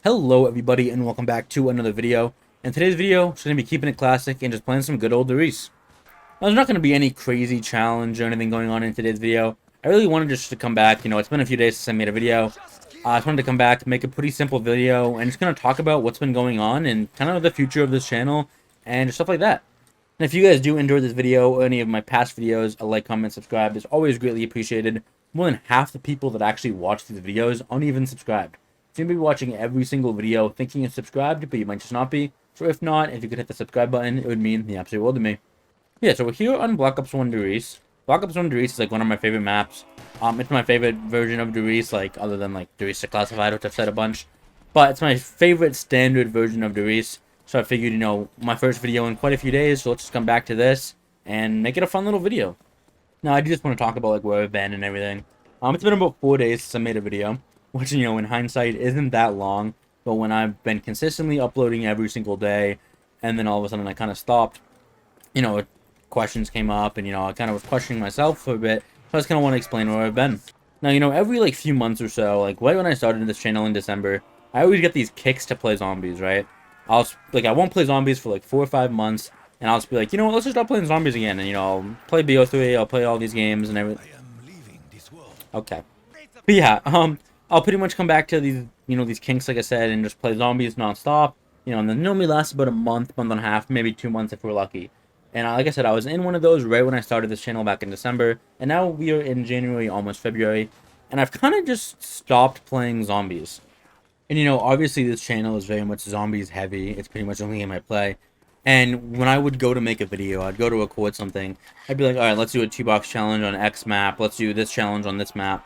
Hello everybody and welcome back to another video. In today's video, just going to be keeping it classic and just playing some good old Darius. Now, there's not going to be any crazy challenge or anything going on in today's video. I really wanted just to come back, it's been a few days since I made a video. I just wanted to come back, make a pretty simple video, and just going to talk about what's been going on and kind of the future of this channel and stuff like that. And if you guys do enjoy this video or any of my past videos, a like, comment, subscribe is always greatly appreciated. More than half the people that actually watch these videos aren't even subscribed. So you may be watching every single video thinking you're subscribed, but you might just not be. So if not, if you could hit the subscribe button, it would mean the absolute world to me. Yeah, so we're here on Black Ops 1 Darius. Black Ops 1 Darius is like one of my favorite maps. It's my favorite version of Darius, like other than like Darius Declassified, which I've said a bunch. But it's my favorite standard version of Darius. So I figured, my first video in quite a few days, so let's just come back to this and make it a fun little video. Now, I do just want to talk about like where I've been and everything. It's been about 4 days since I made a video, which, in hindsight isn't that long, but when I've been consistently uploading every single day, and then all of a sudden I kind of stopped, questions came up, and, I kind of was questioning myself for a bit, so I just kind of want to explain where I've been. Now, every, like, few months or so, like, right when I started this channel in December, I always get these kicks to play zombies, right? I won't play zombies for, like, 4 or 5 months, and I'll just be like, let's just start playing zombies again, and, I'll play BO3, I'll play all these games and everything. Okay. But yeah, I'll pretty much come back to these, these kinks, like I said, and just play zombies nonstop. And then normally lasts about a month and a half, maybe 2 months if we're lucky. And like I said, I was in one of those right when I started this channel back in December, and now we are in January, almost February, and I've kind of just stopped playing zombies. And obviously this channel is very much zombies heavy. It's pretty much the only game I play. And when I would go to make a video, I'd go to record something, I'd be like, alright, let's do a 2-box challenge on X map, let's do this challenge on this map.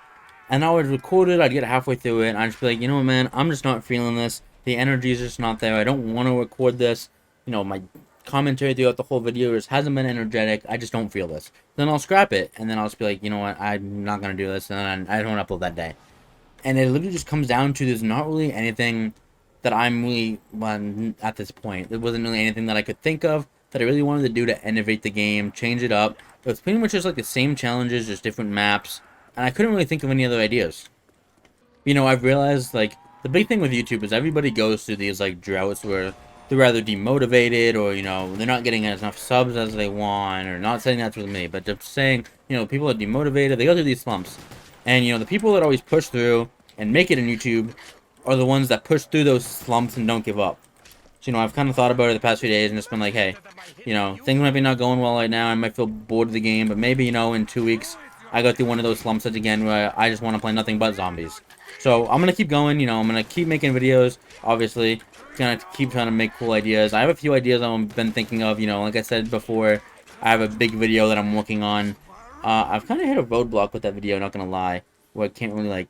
And I would record it, I'd get halfway through it, and I'd just be like, what, man, I'm just not feeling this. The energy is just not there. I don't want to record this. My commentary throughout the whole video just hasn't been energetic. I just don't feel this. Then I'll scrap it, and then I'll just be like, what, I'm not going to do this, and then I don't upload that day. And it literally just comes down to there's not really anything that I'm really, at this point, there wasn't really anything that I could think of that I really wanted to do to innovate the game, change it up. It was pretty much just like the same challenges, just different maps. And I couldn't really think of any other ideas. I've realized, like, the big thing with YouTube is everybody goes through these, like, droughts where they're either demotivated or, they're not getting enough subs as they want, or not saying that's with me, but just saying, people are demotivated, they go through these slumps. And, the people that always push through and make it in YouTube are the ones that push through those slumps and don't give up. So, I've kind of thought about it the past few days and just been like, hey, things might be not going well right now, I might feel bored of the game, but maybe, in 2 weeks, I go through one of those slumps again where I just want to play nothing but zombies. So I'm going to keep going, I'm going to keep making videos, obviously. Going to keep trying to make cool ideas. I have a few ideas I've been thinking of, like I said before, I have a big video that I'm working on. I've kind of hit a roadblock with that video, not going to lie, where I can't really,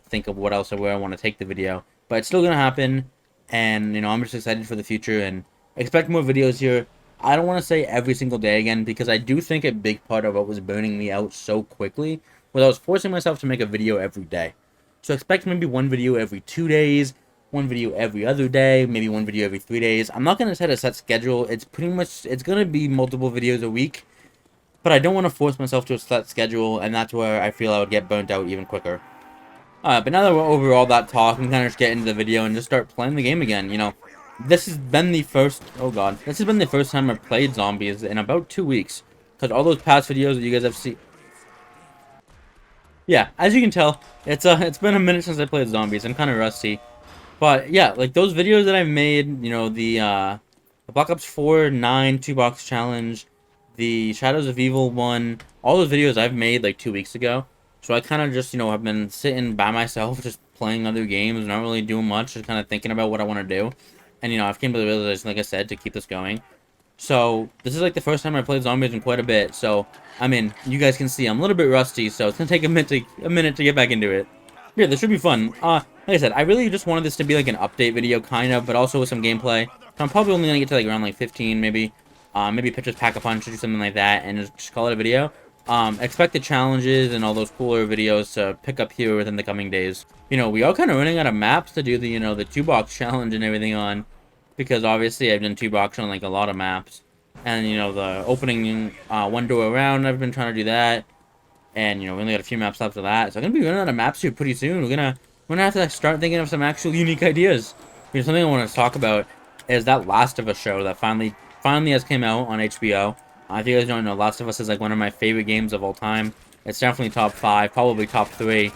think of where I want to take the video. But it's still going to happen, and, I'm just excited for the future, and expect more videos here. I don't want to say every single day again, because I do think a big part of what was burning me out so quickly was I was forcing myself to make a video every day. So expect maybe one video every 2 days, one video every other day, maybe one video every 3 days. I'm not going to set a set schedule. It's going to be multiple videos a week, but I don't want to force myself to a set schedule, and that's where I feel I would get burnt out even quicker. But now that we're over all that talk, I'm kind of just get into the video and just start playing the game again, This has been the first, this has been the first time I've played zombies in about 2 weeks. Because all those past videos that you guys have seen. Yeah, as you can tell, it's been a minute since I played zombies. I'm kind of rusty. But yeah, like those videos that I've made, the Black Ops 4 9 2-box challenge, the Shadows of Evil one, all those videos I've made like 2 weeks ago. So I kind of just, have been sitting by myself, just playing other games, not really doing much, just kind of thinking about what I want to do. And, I've came to the realization, like I said, to keep this going. So, this is, like, the first time I played zombies in quite a bit. So, you guys can see I'm a little bit rusty, so it's going to take a minute to get back into it. Yeah, this should be fun. Like I said, I really just wanted this to be, like, an update video, kind of, but also with some gameplay. I'm probably only going to get to, like, around, like, 15, maybe. Maybe Pitchers Pack-a-Punch or something like that, and just call it a video. Expect the challenges and all those cooler videos to pick up here within the coming days. We are kind of running out of maps to do the, the 2-box challenge and everything on. Because obviously I've done 2-box on, like, a lot of maps. And, the opening one door around, I've been trying to do that. And, we only got a few maps left of that. So I'm going to be running out of maps here pretty soon. We're gonna have to start thinking of some actual unique ideas. Something I want to talk about is that Last of Us show that finally has came out on HBO. If you guys don't know, Last of Us is like one of my favorite games of all time. It's definitely top 5, probably top 3,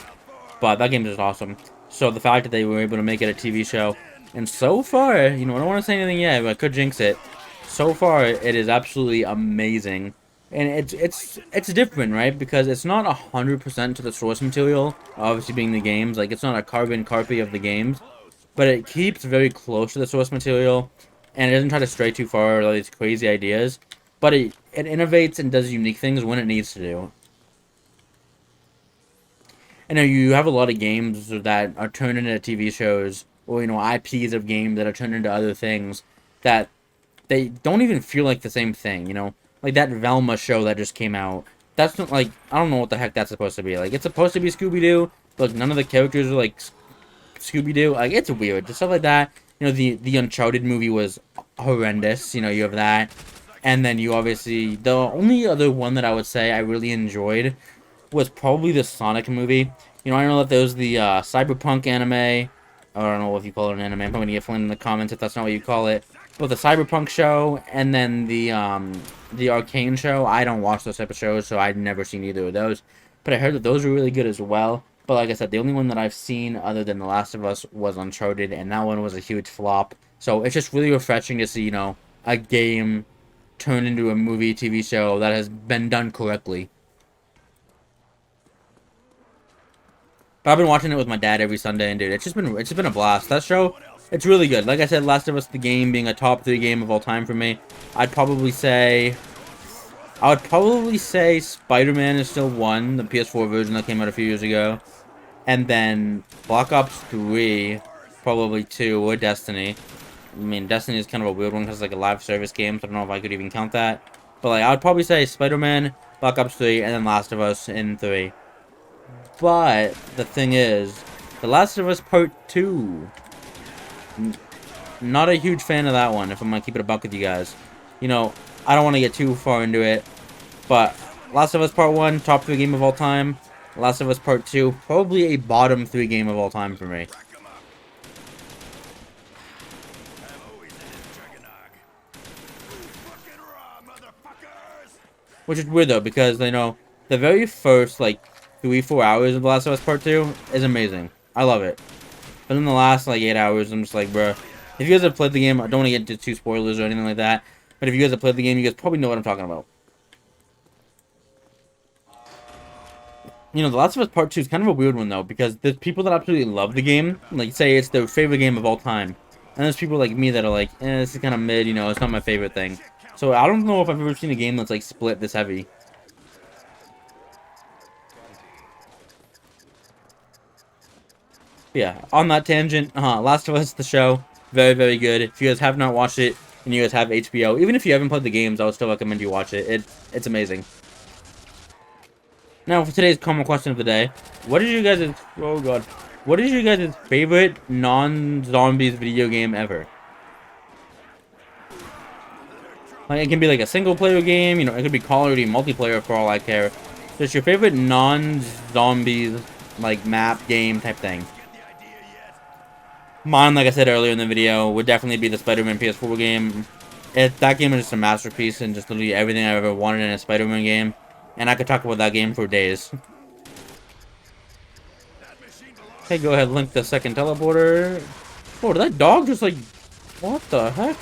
but that game is just awesome. So the fact that they were able to make it a TV show, and so far, I don't want to say anything yet, but I could jinx it. So far, it is absolutely amazing, and it's different, right? Because it's not 100% to the source material, obviously being the games. Like, it's not a carbon copy of the games, but it keeps very close to the source material, and it doesn't try to stray too far or these crazy ideas. But it innovates and does unique things when it needs to do. And you have a lot of games that are turned into TV shows, or IPs of games that are turned into other things that they don't even feel like the same thing. Like that Velma show that just came out. That's not like, I don't know what the heck that's supposed to be. Like, it's supposed to be Scooby Doo, but none of the characters are like Scooby Doo. Like, it's weird, just stuff like that. The Uncharted movie was horrendous. You have that, and then you obviously, the only other one that I would say I really enjoyed was probably the Sonic movie. I know that there's the Cyberpunk anime. I don't know if you call it an anime. I'm going to get flamed in the comments if that's not what you call it. But the Cyberpunk show and then the Arcane show. I don't watch those type of shows, so I've never seen either of those. But I heard that those are really good as well. But like I said, the only one that I've seen other than The Last of Us was Uncharted, and that one was a huge flop. So it's just really refreshing to see, a game turned into a movie, TV show that has been done correctly. But I've been watching it with my dad every Sunday, and dude, it's just been a blast. That show, it's really good. Like I said, Last of Us, the game being a top 3 game of all time for me. I'd probably say, Spider-Man is still 1, the PS4 version that came out a few years ago, and then Black Ops 3, probably 2, or Destiny. I mean, Destiny is kind of a weird one because it's like a live service game, so I don't know if I could even count that. But like, I would probably say Spider-Man, Black Ops 3, and then Last of Us in 3. But the thing is, The Last of Us Part 2, not a huge fan of that one, if I'm going to keep it a buck with you guys. I don't want to get too far into it, but Last of Us Part 1, top 3 game of all time. Last of Us Part 2, probably a bottom 3 game of all time for me. Which is weird though, because the very first like 3-4 hours of The Last of Us Part 2 is amazing. I love it. But in the last like 8 hours, I'm just like, bruh. If you guys have played the game, I don't want to get into too spoilers or anything like that. But if you guys have played the game, you guys probably know what I'm talking about. The Last of Us Part 2 is kind of a weird one though, because there's people that absolutely love the game, like say it's their favorite game of all time. And there's people like me that are like, this is kind of mid, it's not my favorite thing. So I don't know if I've ever seen a game that's like split this heavy. Yeah, on that tangent, Last of Us, the show, very, very good. If you guys have not watched it, and you guys have HBO, even if you haven't played the games, I would still recommend you watch it. It's amazing. Now, for today's common question of the day, what is you guys' what is your guys' favorite non-zombies video game ever? Like, it can be like a single-player game, it could be Call of Duty multiplayer for all I care. Just your favorite non-zombies, like, map game type thing. Mine, like I said earlier in the video, would definitely be the Spider-Man PS4 game. That game is just a masterpiece and just literally everything I've ever wanted in a Spider-Man game. And I could talk about that game for days. Okay, go ahead, link the second teleporter. Oh, did that dog just like... What the heck?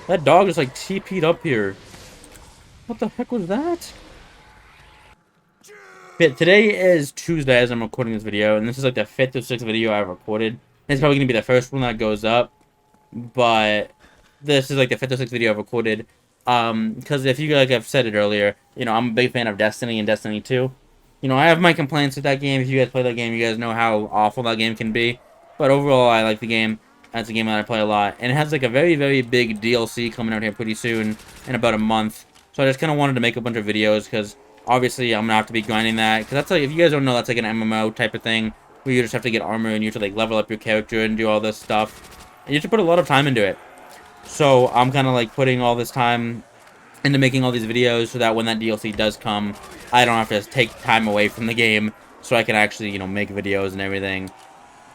That dog just like TP'd up here. What the heck was that? Yeah, today is Tuesday as I'm recording this video, and this is like the 5th or 6th video I've recorded. It's probably going to be the first one that goes up, but this is like the 5th or 6th video I've recorded. Because if you guys have said it earlier, I'm a big fan of Destiny and Destiny 2. I have my complaints with that game. If you guys play that game, you guys know how awful that game can be. But overall, I like the game. That's a game that I play a lot. And it has like a very, very big DLC coming out here pretty soon, in about a month. So I just kind of wanted to make a bunch of videos, because obviously I'm going to have to be grinding that. Because that's like, if you guys don't know, that's like an MMO type of thing, where you just have to get armor and you have to like level up your character and do all this stuff. And you have to put a lot of time into it. So I'm kind of like putting all this time into making all these videos so that when that DLC does come, I don't have to take time away from the game, so I can actually, make videos and everything.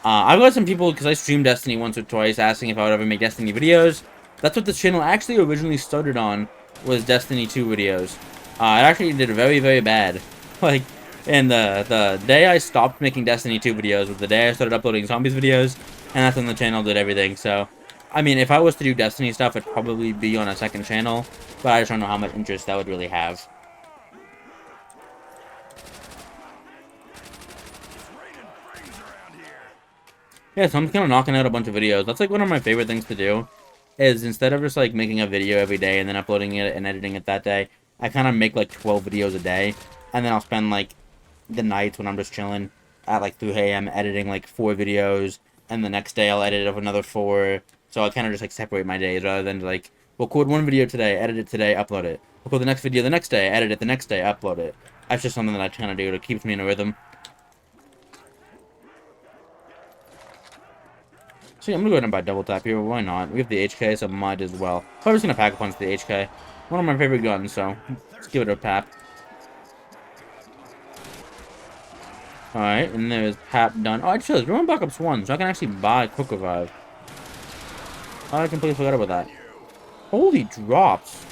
I've got some people, because I streamed Destiny once or twice, asking if I would ever make Destiny videos. That's what this channel actually originally started on, was Destiny 2 videos. It actually did very, very bad. Like, and the day I stopped making Destiny 2 videos was the day I started uploading Zombies videos, and that's when the channel did everything, so... I mean, if I was to do Destiny stuff, it'd probably be on a second channel, but I just don't know how much interest that would really have. Yeah, so I'm kind of knocking out a bunch of videos. That's like one of my favorite things to do, is instead of just like making a video every day and then uploading it and editing it that day, I kind of make like 12 videos a day, and then I'll spend like the nights when I'm just chilling at like 3 a.m. editing like 4 videos, and the next day I'll edit up another 4. So I kind of just like separate my days rather than like record one video today, edit it today, upload it. Record the next video the next day, edit it the next day, upload it. That's just something that I kind of do to keep me in a rhythm. So yeah, I'm gonna go ahead and buy double tap here. Why not? We have the HK, so might as well. Probably just gonna pack a punch the HK. One of my favorite guns, so let's give it a pap. Alright, and there's pap done. Oh, I just realized we're on Black Ops 1, so I can actually buy Quick Revive. Oh, I completely forgot about that. Holy drops.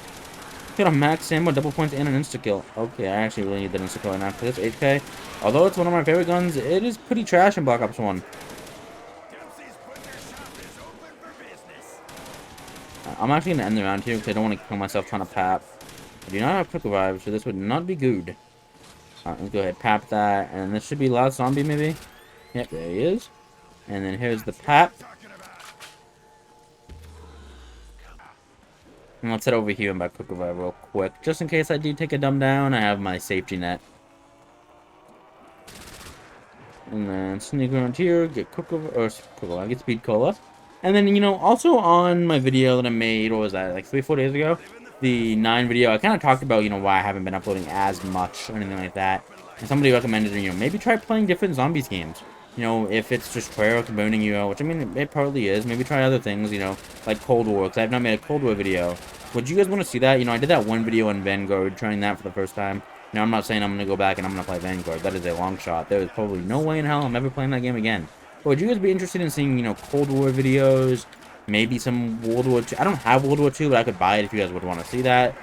Got a max ammo, double points, and an insta-kill. Okay, I actually really need that insta-kill right now, because it's 8K. Although it's one of my favorite guns, it is pretty trash in Black Ops 1. I'm actually going to end the round here, because I don't want to kill myself trying to pap. I do not have Quick Revive, so this would not be good. Alright, let's go ahead, pap that, and this should be last zombie, maybe? Yep, there he is. And then here's the pap. And let's head over here and buy Quick Revive real quick. Just in case I do take a dumb down, I have my safety net. And then sneak around here, get Quick Revive, or Quick Revive, get Speed Cola. And then, you know, also on my video that I made, what was that, like 3-4 days ago? The 9 video, I kind of talked about, you know, why I haven't been uploading as much or anything like that. And somebody recommended, you know, maybe try playing different Zombies games. You know, if it's just Treyarch burning you out, which I mean, it probably is. Maybe try other things, you know, like Cold War, because I've not made a Cold War video. Would you guys want to see that? You know, I did that one video on Vanguard, trying that for the first time. Now, I'm not saying I'm going to go back and I'm going to play Vanguard. That is a long shot. There is probably no way in hell I'm ever playing that game again. But would you guys be interested in seeing, you know, Cold War videos? Maybe some World War II. I don't have World War II, but I could buy it if you guys would want to see that.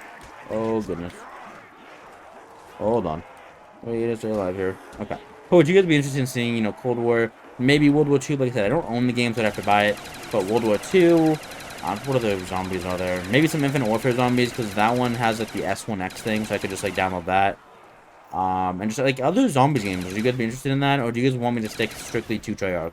Oh, goodness. Hold on. Wait, it's still alive here. Okay. But would you guys be interested in seeing, you know, Cold War? Maybe World War II. Like I said, I don't own the game, so I'd have to buy it. But World War II. What other zombies are there? Maybe some Infinite Warfare zombies, because that one has, like, the S1X thing, so I could just, like, download that. And just, like, other zombies games. Would you guys be interested in that? Or do you guys want me to stick strictly to Treyarch?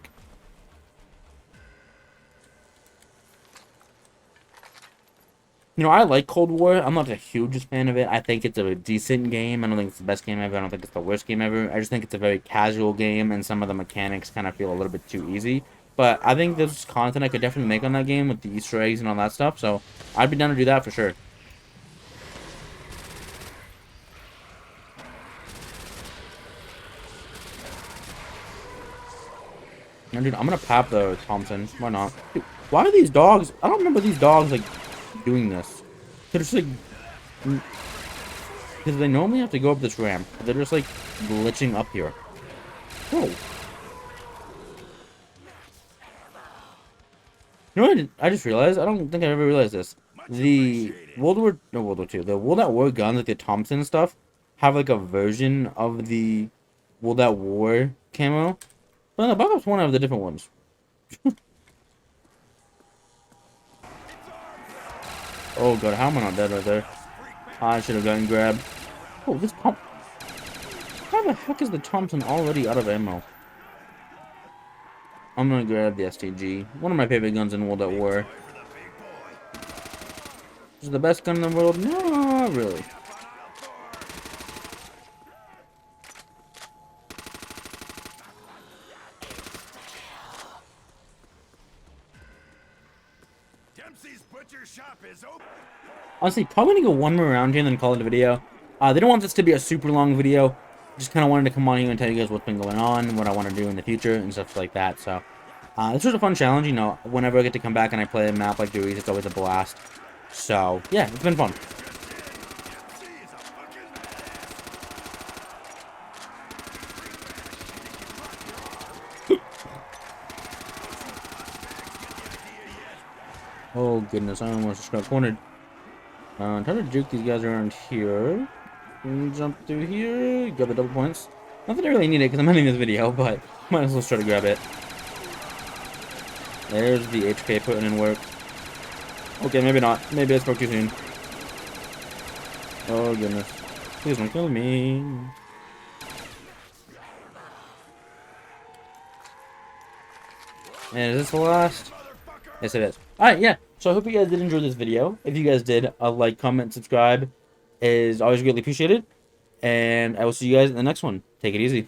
You know, I like Cold War. I'm not the hugest fan of it. I think it's a decent game. I don't think it's the best game ever. I don't think it's the worst game ever. I just think it's a very casual game, and some of the mechanics kind of feel a little bit too easy. But I think there's content I could definitely make on that game with the Easter eggs and all that stuff, so I'd be down to do that for sure. And dude, I'm gonna pop the Thompson. Why not? Dude, why are these dogs? I don't remember these dogs, like, doing this. They're just, like... Because they normally have to go up this ramp. They're just, like, glitching up here. Whoa. You know what I just realized? I don't think I ever realized this. The World War II, the World at War guns, like the Thompson stuff, have like a version of the World at War camo. But in the Black Ops 1 have the different ones. Oh god, how am I not dead right there? I should have gotten grabbed. Oh, this pump. How the heck is the Thompson already out of ammo? I'm gonna grab the STG. One of my favorite guns in World at War. Is it the best gun in the world? No, not really. Dempsey's Butcher Shop is open. Honestly, probably gonna go one more round here and then call it a video. They don't want this to be a super long video. Just kind of wanted to come on here and tell you guys what's been going on, what I want to do in the future, and stuff like that. So, this was a fun challenge. You know, whenever I get to come back and I play a map like Dewey's, it's always a blast. So, yeah, it's been fun. Oh goodness, I almost just got cornered. Try to juke these guys around here. Jump through here, grab the double points. Not that I really need it because I'm ending this video, but might as well try to grab it. There's the HK putting in work. Okay, maybe not. Maybe I spoke too soon. Oh goodness. Please don't kill me. And is this the last? Yes, it is. Alright, yeah. So I hope you guys did enjoy this video. If you guys did, a like, comment, subscribe is always greatly appreciated. And I will see you guys in the next one. Take it easy.